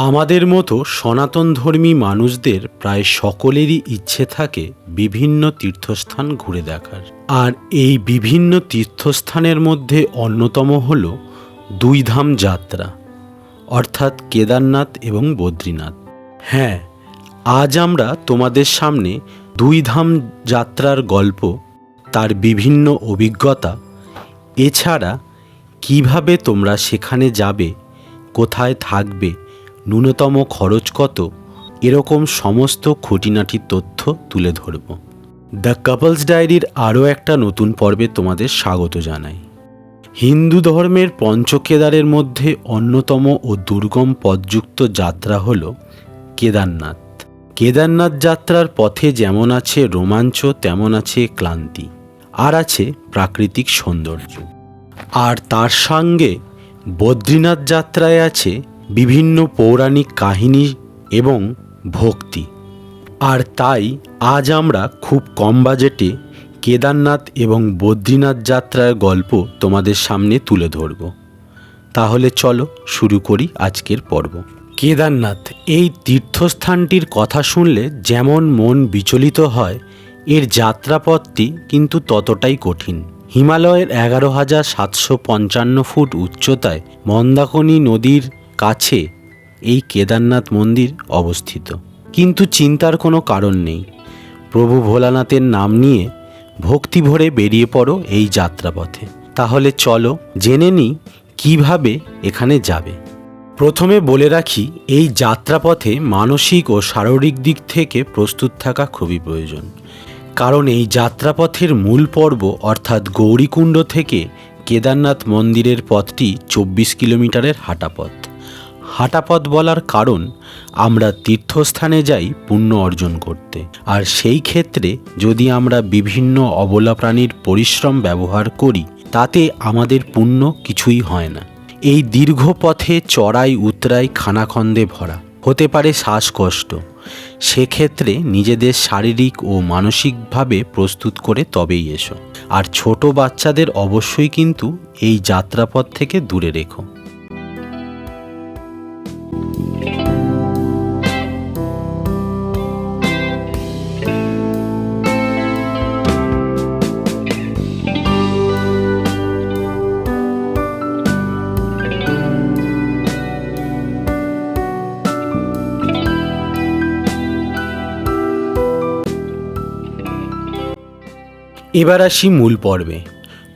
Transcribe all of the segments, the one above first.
আমাদের মতো সনাতনধর্মী মানুষদের প্রায় সকলেরই ইচ্ছে থাকে বিভিন্ন তীর্থস্থান ঘুরে দেখার। আর এই বিভিন্ন তীর্থস্থানের মধ্যে অন্যতম হল দুই ধাম যাত্রা, অর্থাৎ কেদারনাথ এবং বদ্রীনাথ। হ্যাঁ, আজ আমরা তোমাদের সামনে দুই ধাম যাত্রার গল্প, তার বিভিন্ন অভিজ্ঞতা, এছাড়া কিভাবে তোমরা সেখানে যাবে, কোথায় থাকবে, ন্যূনতম খরচ কত, এরকম সমস্ত খুঁটিনাটি তথ্য তুলে ধরব। দ্য কাপলস ডায়েরির আরও একটা নতুন পর্বে তোমাদের স্বাগত জানাই। হিন্দু ধর্মের পঞ্চকেদারের মধ্যে অন্যতম ও দুর্গম পথযুক্ত যাত্রা হল কেদারনাথ। কেদারনাথ যাত্রার পথে যেমন আছে রোমাঞ্চ, তেমন আছে ক্লান্তি, আর আছে প্রাকৃতিক সৌন্দর্য। আর তার সঙ্গে বদ্রীনাথ যাত্রায় আছে বিভিন্ন পৌরাণিক কাহিনী এবং ভক্তি। আর তাই আজ আমরা খুব কম বাজেটে কেদারনাথ এবং বদ্রীনাথ যাত্রার গল্প তোমাদের সামনে তুলে ধরব। তাহলে চলো শুরু করি আজকের পর্ব। কেদারনাথ এই তীর্থস্থানটির কথা শুনলে যেমন মন বিচলিত হয়, এর যাত্রাপথটি কিন্তু ততটাই কঠিন। হিমালয়ের 11,755 ফুট উচ্চতায় মন্দাকিনী নদীর কাছে এই কেদারনাথ মন্দির অবস্থিত। কিন্তু চিন্তার কোনো কারণ নেই, প্রভু ভোলানাথের নাম নিয়ে ভক্তি ভরে বেরিয়ে পড়ো এই যাত্রাপথে। তাহলে চলো জেনে নিই কিভাবে এখানে যাবে। প্রথমে বলে রাখি, এই যাত্রাপথে মানসিক ও শারীরিক দিক থেকে প্রস্তুত থাকা খুবই প্রয়োজন। কারণ এই যাত্রাপথের মূল পর্ব অর্থাৎ গৌরীকুণ্ড থেকে কেদারনাথ মন্দিরের পথটি 24 কিলোমিটারের হাঁটাপথ। হাঁটাপথ বলার কারণ, আমরা তীর্থস্থানে যাই পুণ্য অর্জন করতে, আর সেই ক্ষেত্রে যদি আমরা বিভিন্ন অবলা প্রাণীর পরিশ্রম ব্যবহার করি, তাতে আমাদের পুণ্য কিছুই হয় না। এই দীর্ঘ পথে চড়াই উতরাই খানাখন্দে ভরা, হতে পারে শ্বাসকষ্ট। সেক্ষেত্রে নিজেদের শারীরিক ও মানসিকভাবে প্রস্তুত করে তবেই এসো। আর ছোট বাচ্চাদের অবশ্যই কিন্তু এই যাত্রাপথ থেকে দূরে রেখো। এবার আসি মূল পর্বে।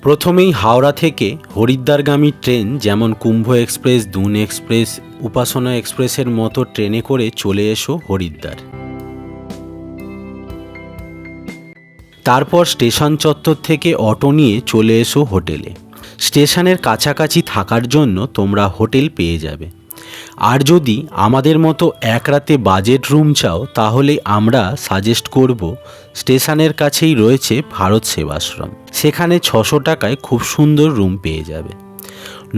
প্রথমেই হাওড়া থেকে হরিদ্বারগামী ট্রেন, যেমন কুম্ভ এক্সপ্রেস, দুন এক্সপ্রেস, উপাসনা এক্সপ্রেসের মতো ট্রেনে করে চলে এসো হরিদ্বার। তারপর স্টেশন চত্বর থেকে অটো নিয়ে চলে এসো হোটেলে। স্টেশনের কাছাকাছি থাকার জন্য তোমরা হোটেল পেয়ে যাবে। আর যদি আমাদের মতো এক রাতে বাজেট রুম চাও, তাহলে আমরা সাজেস্ট করব স্টেশনের কাছেই রয়েছে ভারত সেবাশ্রম। সেখানে 600 টাকায় খুব সুন্দর রুম পেয়ে যাবে।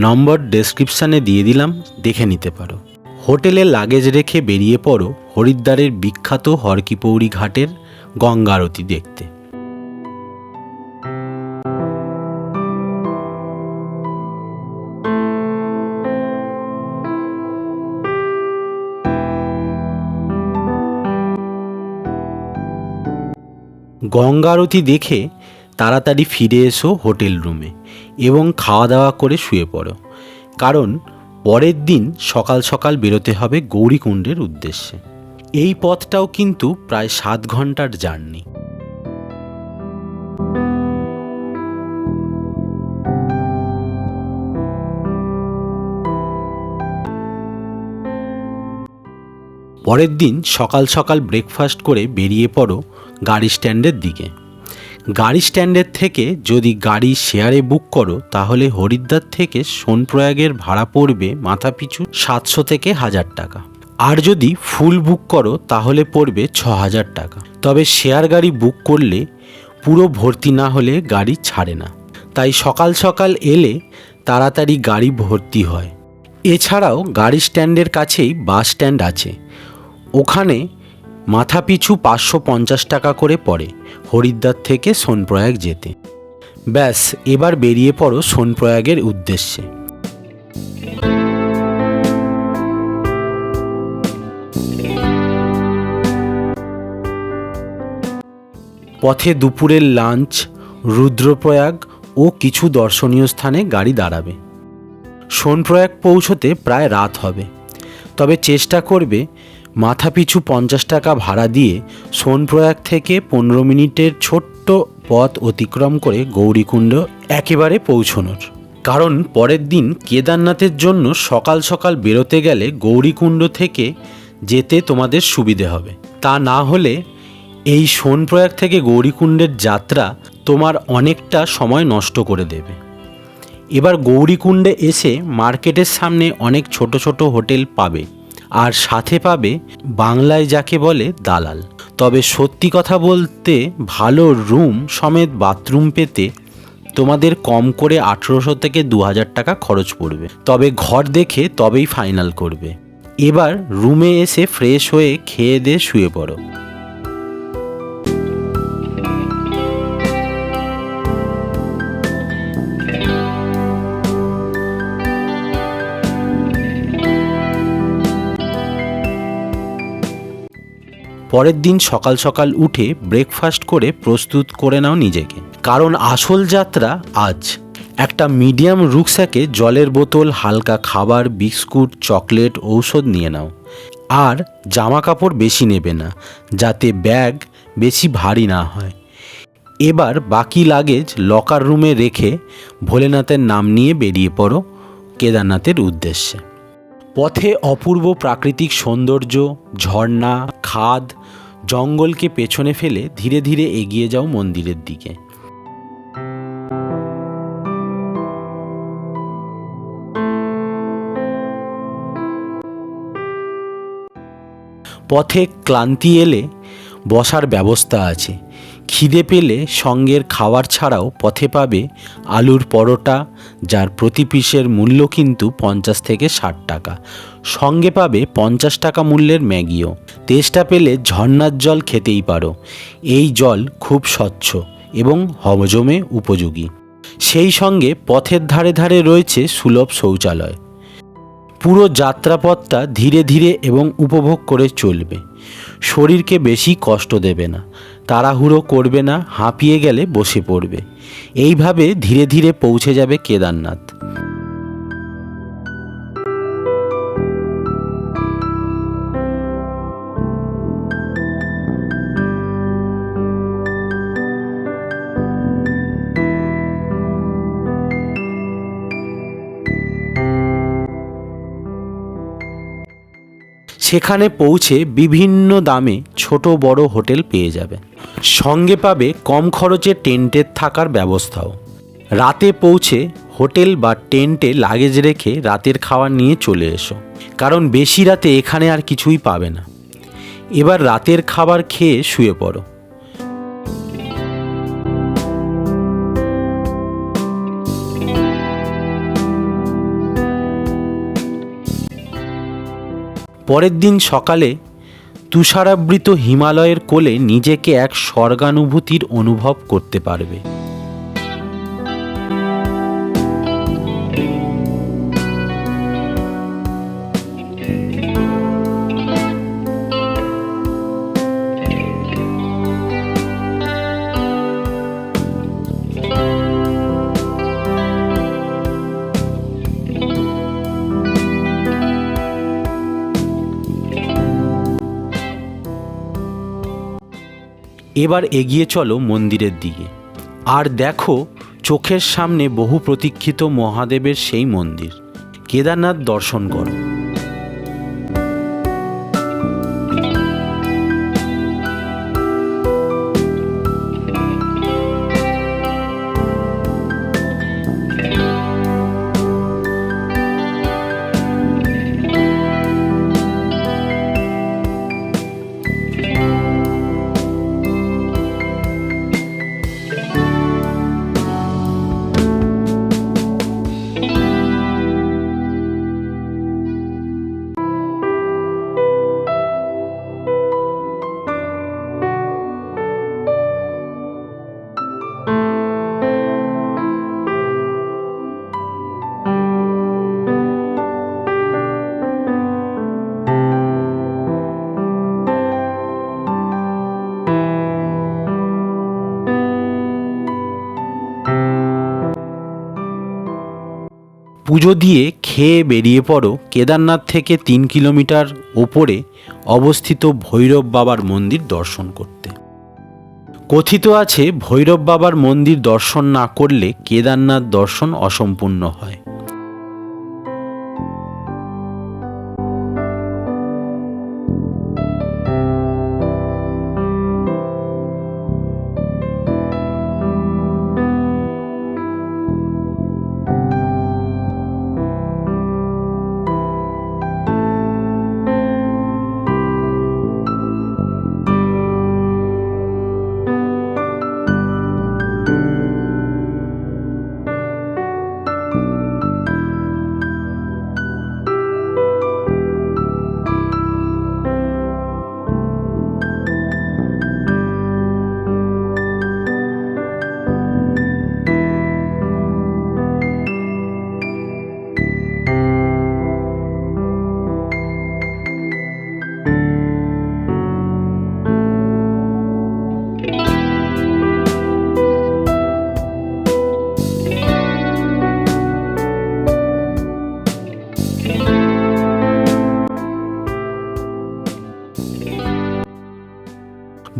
নম্বর ডেসক্রিপশানে দিয়ে দিলাম, দেখে নিতে পারো। হোটেলে লাগেজ রেখে বেরিয়ে পড়ো হরিদ্বারের বিখ্যাত হরকিপৌরি ঘাটের গঙ্গা আরতি দেখতে। গঙ্গা আরতি দেখে তাড়াতাড়ি ফিরে এসো হোটেল রুমে এবং খাওয়া দাওয়া করে শুয়ে পড়ো, কারণ পরের দিন সকাল সকাল বেরোতে হবে গৌরীকুণ্ডের উদ্দেশ্যে। এই পথটাও কিন্তু প্রায় 7 ঘন্টার জার্নি। পরের দিন সকাল সকাল ব্রেকফাস্ট করে বেরিয়ে পড়ো গাড়ি স্ট্যান্ডের দিকে। গাড়ি স্ট্যান্ডের থেকে যদি গাড়ি শেয়ারে বুক করো, তাহলে হরিদ্বার থেকে সোনপ্রয়াগের ভাড়া পড়বে মাথাপিছু 700 থেকে 1000 টাকা। আর যদি ফুল বুক করো তাহলে পড়বে 6000 টাকা। তবে শেয়ার গাড়ি বুক করলে পুরো ভর্তি না হলে গাড়ি ছাড়ে না, তাই সকাল সকাল এলে তাড়াতাড়ি গাড়ি ভর্তি হয়। এছাড়াও গাড়ি স্ট্যান্ডের কাছেই বাস স্ট্যান্ড আছে, ওখানে মাথাপিছু 550 টাকা করে পড়ে হরিদ্বার থেকে সোনপ্রয়াগ যেতে। ব্যাস, এবার বেরিয়ে পড়ো সোনপ্রয়াগের উদ্দেশ্যে। পথে দুপুরের লাঞ্চ, রুদ্রপ্রয়াগ ও কিছু দর্শনীয় স্থানে গাড়ি দাঁড়াবে। সোনপ্রয়াগ পৌঁছতে প্রায় রাত হবে, তবে চেষ্টা করবে মাথাপিছু 50 টাকা ভাড়া দিয়ে সোনপ্রয়াগ থেকে 15 মিনিটের ছোট্ট পথ অতিক্রম করে গৌরীকুণ্ড একেবারে পৌঁছনোর। কারণ পরের দিন কেদারনাথের জন্য সকাল সকাল বেরোতে গেলে গৌরীকুণ্ড থেকে যেতে তোমাদের সুবিধে হবে। তা না হলে এই সোনপ্রয়াগ থেকে গৌরীকুণ্ডের যাত্রা তোমার অনেকটা সময় নষ্ট করে দেবে। এবার গৌরীকুণ্ডে এসে মার্কেটের সামনে অনেক ছোট ছোট হোটেল পাবে, আর সাথে পাবে বাংলায় যাকে বলে দালাল। তবে সত্যি কথা বলতে ভালো রুম সমেত বাথরুম পেতে তোমাদের কম করে 1800 থেকে 2000 টাকা খরচ পড়বে। তবে ঘর দেখে তবেই ফাইনাল করবে। এবার রুমে এসে ফ্রেশ হয়ে খেয়ে দিয়ে শুয়ে পড়ো। পরের দিন সকাল সকাল উঠে ব্রেকফাস্ট করে প্রস্তুত করে নাও নিজেকে, কারণ আসল যাত্রা আজ। একটা মিডিয়াম রুকস্যাকে জলের বোতল, হালকা খাবার, বিস্কুট, চকলেট, ঔষধ নিয়ে নাও। আর জামা কাপড় বেশি নেবে না, যাতে ব্যাগ বেশি ভারী না হয়। এবার বাকি লাগেজ লকার রুমে রেখে ভোলেনাথের নাম নিয়ে বেরিয়ে পড়ো কেদারনাথের উদ্দেশ্যে। পথে অপূর্ব প্রাকৃতিক সৌন্দর্য, ঝর্ণা, খাদ, জঙ্গলকে পেছনে ফেলে ধীরে ধীরে এগিয়ে যাও মন্দিরের দিকে। পথে ক্লান্তি এলে বসার ব্যবস্থা আছে। খিদে পেলে সঙ্গের খাবার ছাড়াও পথে পাবে আলুর পরোটা, যার প্রতি পিসের মূল্য কিন্তু 50 থেকে 60 টাকা। সঙ্গে পাবে 50 টাকা মূল্যের ম্যাগিও। তেষ্টা পেলে ঝর্ণার জল খেতেই পারো। এই জল খুব স্বচ্ছ এবং হজমে উপযোগী। সেই সঙ্গে পথের ধারে ধারে রয়েছে সুলভ শৌচালয়। পুরো যাত্রাপথটা ধীরে ধীরে এবং উপভোগ করে চলবে। শরীরকে বেশি কষ্ট দেবে না, তাড়াহুড়ো করবে না, হাঁপিয়ে গেলে বসে পড়বে। এইভাবে ধীরে ধীরে পৌঁছে যাবে কেদারনাথ। সেখানে পৌঁছে বিভিন্ন দামে ছোট বড় হোটেল পেয়ে যাবে। সঙ্গে পাবে কম খরচে টেন্টের থাকার ব্যবস্থাও। রাতে পৌঁছে হোটেল বা টেন্টে লাগেজ রেখে রাতের খাবার নিয়ে চলে এসো, কারণ বেশি রাতে এখানে আর কিছুই পাবে না। এবার রাতের খাবার খেয়ে শুয়ে পড়ো। পরের দিন সকালে তুষারাবৃত হিমালয়ের কোলে নিজেকে এক স্বর্গানুভূতির অনুভব করতে পারবে। এবার এগিয়ে চলো মন্দিরের দিকে, আর দেখো চোখের সামনে বহু প্রতীক্ষিত মহাদেবের সেই মন্দির। কেদারনাথ দর্শন করো। পুজো দিয়ে খেয়ে বেরিয়ে পড়ো কেদারনাথ থেকে 3 কিলোমিটার ওপরে অবস্থিত ভৈরব বাবার মন্দির দর্শন করতে। কথিত আছে ভৈরব বাবার মন্দির দর্শন না করলে কেদারনাথ দর্শন অসম্পূর্ণ হয়।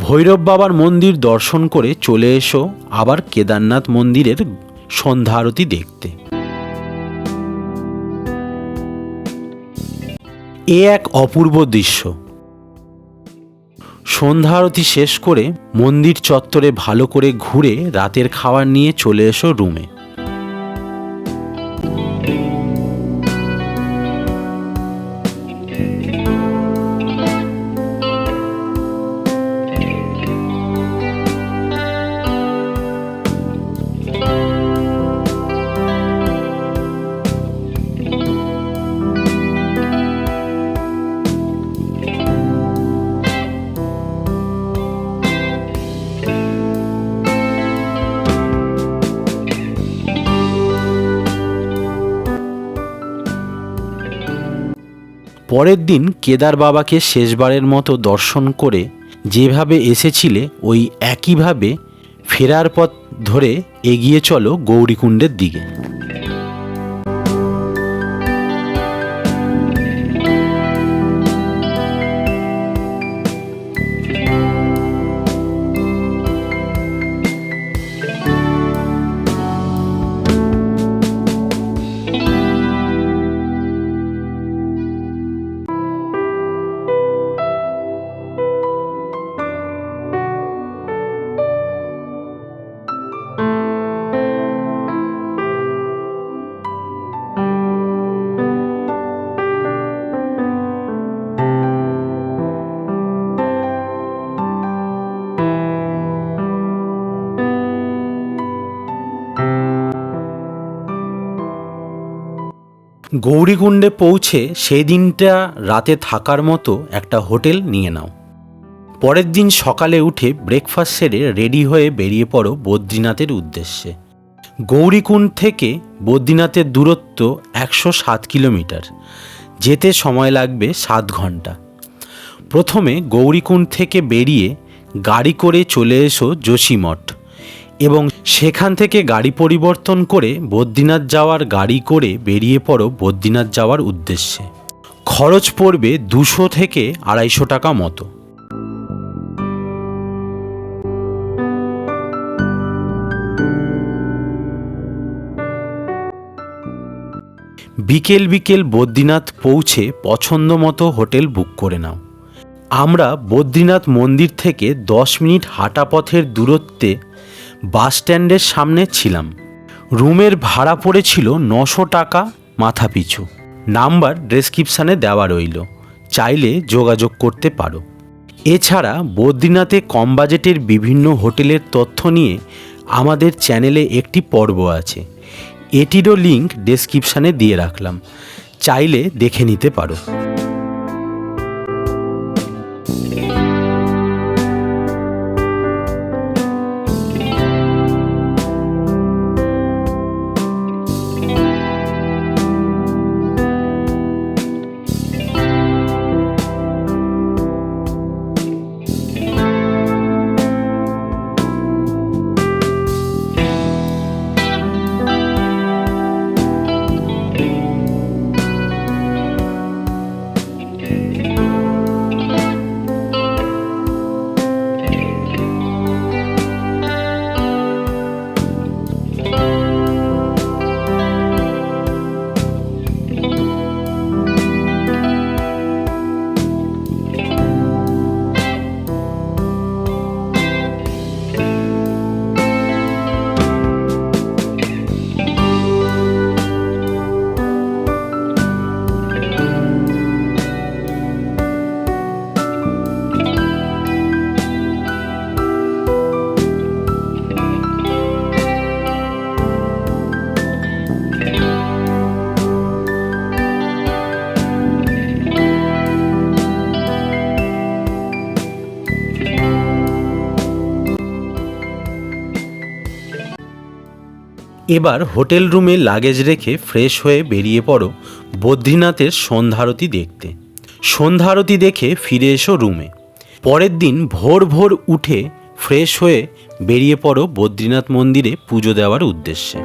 ভৈরব বাবার মন্দির দর্শন করে চলে এসো আবার কেদারনাথ মন্দিরের সন্ধ্যা আরতি দেখতে। এ এক অপূর্ব দৃশ্য। সন্ধ্যা আরতি শেষ করে মন্দির চত্বরে ভালো করে ঘুরে রাতের খাবার নিয়ে চলে এসো রুমে। পরের দিন কেদার বাবাকে শেষবারের মতো দর্শন করে যেভাবে এসেছিলে ওই একইভাবে ফেরার পথ ধরে এগিয়ে চলো গৌরীকুণ্ডের দিকে। গৌরীকুণ্ডে পৌঁছে সেই দিনটা রাতে থাকার মতো একটা হোটেল নিয়ে নাও। পরের দিন সকালে উঠে ব্রেকফাস্ট সেরে রেডি হয়ে বেরিয়ে পড়ো বদ্রীনাথের উদ্দেশ্যে। গৌরীকুণ্ড থেকে বদ্রীনাথের দূরত্ব 107 কিলোমিটার, যেতে সময় লাগবে 7 ঘন্টা। প্রথমে গৌরীকুণ্ড থেকে বেরিয়ে গাড়ি করে চলে এসো যোশীমঠ এবং সেখান থেকে গাড়ি পরিবর্তন করে বদ্রীনাথ যাওয়ার গাড়ি করে বেরিয়ে পড়ো বদ্রীনাথ যাওয়ার উদ্দেশ্যে। খরচ পড়বে 200 থেকে 250 টাকা মতো। বিকেল বিকেল বদ্রীনাথ পৌঁছে পছন্দ মতো হোটেল বুক করে নাও। আমরা বদ্রীনাথ মন্দির থেকে 10 মিনিট হাঁটা পথের দূরত্বে বাস স্ট্যান্ডের সামনে ছিলাম। রুমের ভাড়া পড়েছিল 900 টাকা মাথা পিছু। নাম্বার ডেসক্রিপশানে দেওয়া রইল, চাইলে যোগাযোগ করতে পারো। এছাড়া বদ্রীনাথে কম বাজেটের বিভিন্ন হোটেলের তথ্য নিয়ে আমাদের চ্যানেলে একটি পর্ব আছে, এটিরও লিঙ্ক ডেসক্রিপশানে দিয়ে রাখলাম, চাইলে দেখে নিতে পারো। এবার হোটেল রুমে লাগেজ রেখে ফ্রেশ হয়ে বেরিয়ে পড়ো বদ্রীনাথের সন্ধ্যারতি দেখতে। সন্ধ্যারতি দেখে ফিরে এসো রুমে। পরের দিন ভোর ভোর উঠে ফ্রেশ হয়ে বেরিয়ে পড়ো বদ্রীনাথ মন্দিরে পুজো দেওয়ার উদ্দেশ্যে।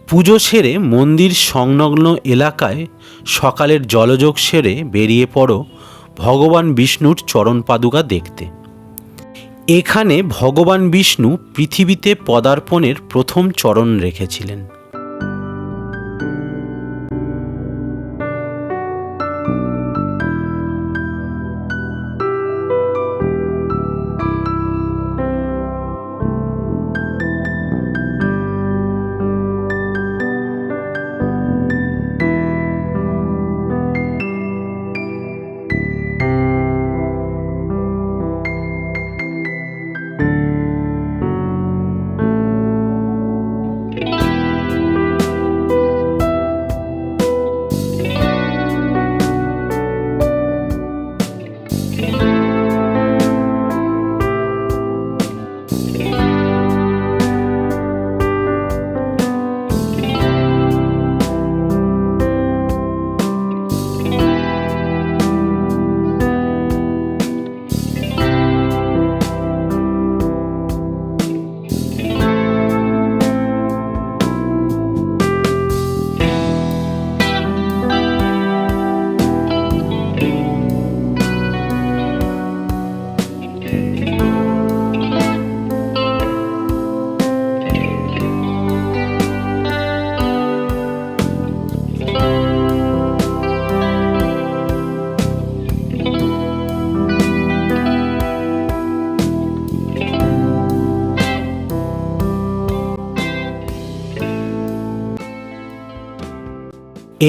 পুজো সেরে মন্দির সংলগ্ন এলাকায় সকালের জলযোগ সেরে বেরিয়ে পড়ো ভগবান বিষ্ণুর চরণ পাদুকা দেখতে। এখানে ভগবান বিষ্ণু পৃথিবীতে পদার্পণের প্রথম চরণ রেখেছিলেন।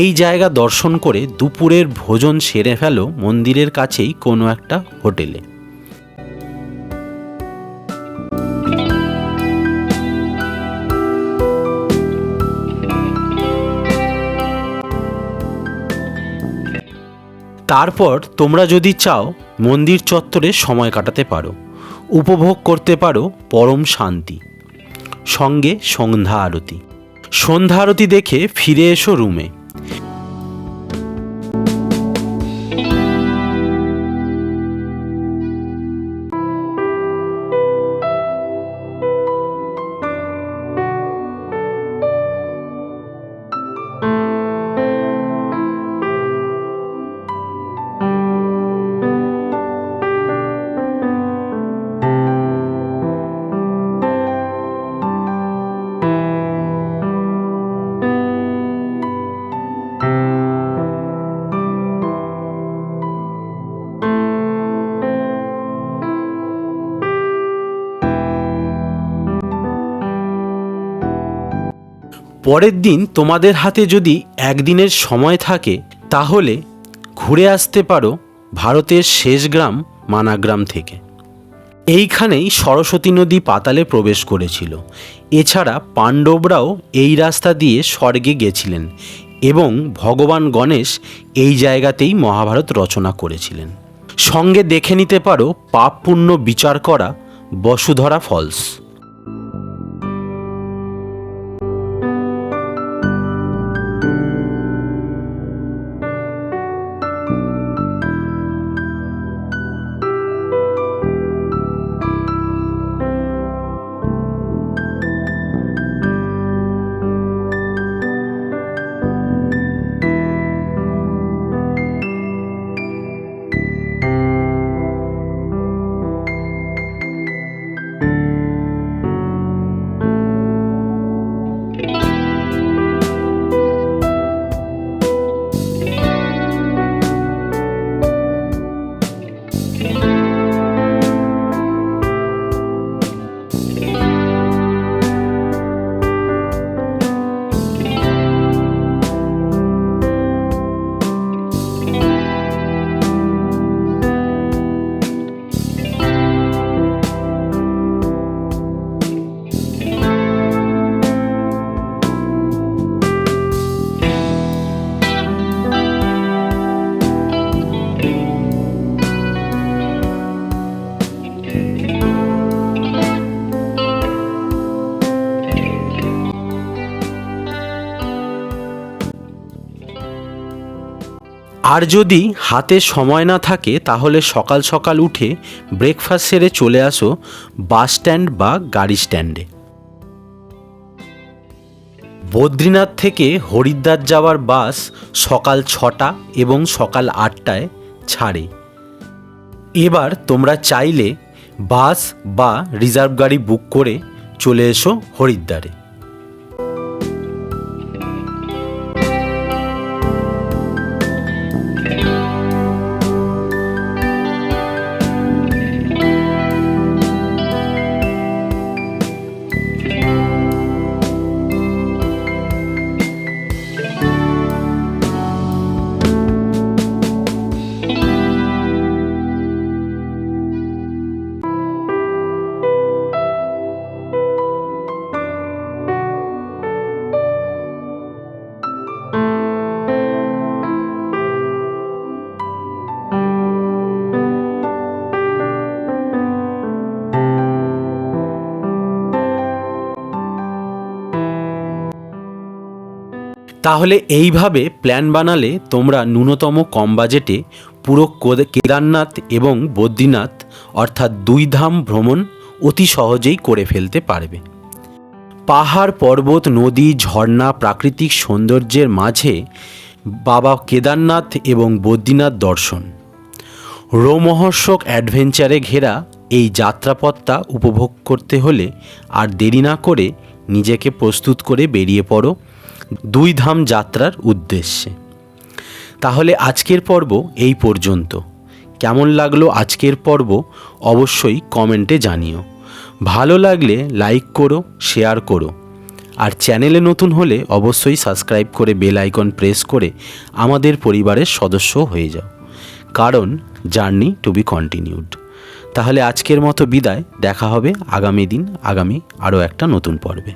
এই জায়গা দর্শন করে দুপুরের ভোজন সেরে ফেলো মন্দিরের কাছেই কোনো একটা হোটেলে। তারপর তোমরা যদি চাও মন্দির চত্বরে সময় কাটাতে পারো, উপভোগ করতে পারো পরম শান্তি, সঙ্গে সন্ধ্যা আরতি। সন্ধ্যা আরতি দেখে ফিরে এসো রুমে। পরের দিন তোমাদের হাতে যদি একদিনের সময় থাকে তাহলে ঘুরে আসতে পারো ভারতের শেষ গ্রাম মানাগ্রাম থেকে। এইখানেই সরস্বতী নদী পাতালে প্রবেশ করেছিল। এছাড়া পাণ্ডবরাও এই রাস্তা দিয়ে স্বর্গে গেছিলেন এবং ভগবান গণেশ এই জায়গাতেই মহাভারত রচনা করেছিলেন। সঙ্গে দেখে নিতে পারো পাপ পুণ্য বিচার করা বসুধরা ফলস। আর যদি হাতে সময় না থাকে তাহলে সকাল সকাল উঠে ব্রেকফাস্ট সেরে চলে আসো বাস স্ট্যান্ড বা গাড়ি স্ট্যান্ডে। বদ্রীনাথ থেকে হরিদ্বার যাওয়ার বাস সকাল 6টা এবং সকাল 8টায় ছাড়ে। এবার তোমরা চাইলে বাস বা রিজার্ভ গাড়ি বুক করে চলে এসো হরিদ্বারে। তাহলে এইভাবে প্ল্যান বানালে তোমরা ন্যূনতম কম বাজেটে পুরো কেদারনাথ এবং বদ্রীনাথ অর্থাৎ 2 ধাম ভ্রমণ অতি সহজেই করে ফেলতে পারবে। পাহাড়, পর্বত, নদী, ঝর্ণা, প্রাকৃতিক সৌন্দর্যের মাঝে বাবা কেদারনাথ এবং বদ্রীনাথ দর্শন, রোমহর্ষক অ্যাডভেঞ্চারে ঘেরা এই যাত্রাপথটা উপভোগ করতে হলে আর দেরি না করে নিজেকে প্রস্তুত করে বেরিয়ে পড়ো 2 ধাম যাত্রার উদ্দেশ্যে। তাহলে আজকের পর্ব এই পর্যন্ত। কেমন লাগলো আজকের পর্ব অবশ্যই কমেন্টে জানিও। ভালো লাগলে লাইক করো, শেয়ার করো, আর চ্যানেলে নতুন হলে অবশ্যই সাবস্ক্রাইব করে বেল আইকন প্রেস করে আমাদের পরিবারের সদস্য হয়ে যাও, কারণ জার্নি টু বি কন্টিনিউড। তাহলে আজকের মতো বিদায়, দেখা হবে আগামী দিন আগামী আরও একটা নতুন পর্বে।